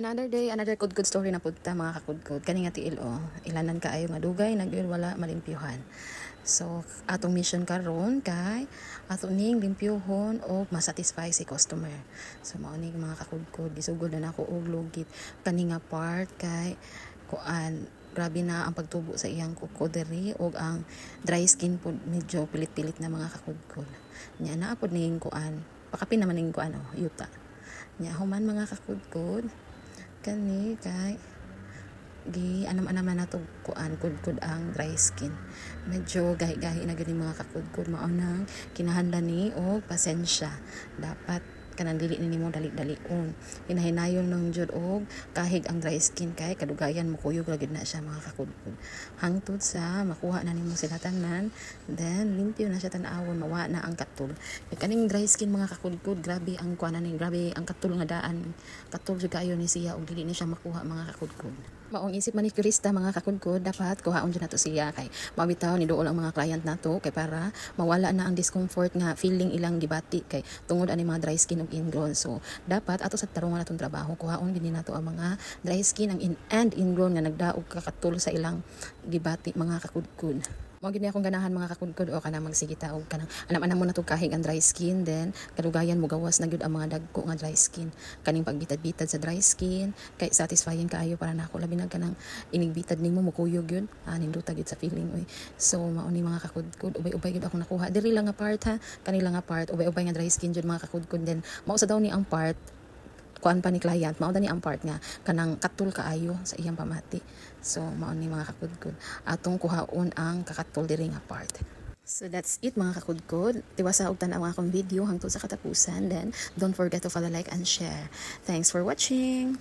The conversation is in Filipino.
Another day, another good story na pudta mga kakudkod. Kani nga tiil ilanan kaayo nga dugay nagyud wala malimpyuhan. So atong mission karon kay ato ning limpyuhon o masatisfy si customer. So mao ning mga kakudkod, gisugod na nako og lugit kani nga part kay kuan grabe na ang pagtubo sa iyang kuko diri og ang dry skin pod medyo pilit-pilit na mga kakudkod. Nya naa pod ning kuan, pakapin naman ning kuan yuta. Nya human mga kakudkod kani kay gi anam-anam na nato kuan kudkod ang dry skin. Medyo gahi-gahi na gani mga kakudkod, mao nang kinahanglan ni og pasensya. Dapat kanang dili nimo dali-dalion. Hinahinayon nang jud og kahig ang dry skin kay kadugayan mo kuyog ra gid na siya mga kakudkod. Hangtod sa makuha na nimo sila tanan, then limpyo na siya tan-awon, mawa na ang katul. Kay kaning dry skin mga kakudkod, grabe ang kuan ni, grabe ang katul nga daan. Katul jud kaayo ni siya og dili ni siya makuha mga kakudkod. Maong isip manicurista mga kakudkod, dapat kuhaon jud nato siya kay mabitaw ni duol ang mga client nato kay para mawala na ang discomfort nga feeling ilang gibati kay tungod ani mga dry skin ug ingrown. So dapat ato sa tarungan natong trabaho kuhaon gid nato ang mga dry skin and ingrown nga nagdaog kakatul sa ilang gibati mga kakudkod. Mao gid akong ganahan mga kakudkod o kana magsigita og kanang anam-anam mo natong kahig ang dry skin, then kadugayan mo gawas na gyud ang mga dagko nga dry skin. Kaning pagbitad-bitad sa dry skin kay satisfying kaayo para nako labi na kanang inigbitad nimo mukuyog gyud ninduta gyud sa feeling oy. So mao ni mga kakudkod, ubay-ubay gyud ako nakuha diri lang nga part kanila nga part ubay-ubay nga dry skin gyud mga kakudkod, then mao sa daw ni ang part kuan pa ni client, mao ni ang part nga kanang katul kaayo sa iyang pamati. So mao ni mga kakudkod, atong kuhaon ang kakatul diri nga part. So that's it mga kakudkod. Tiwasa og tan-aw akong video hangtod sa katapusan, then don't forget to follow, like and share. Thanks for watching.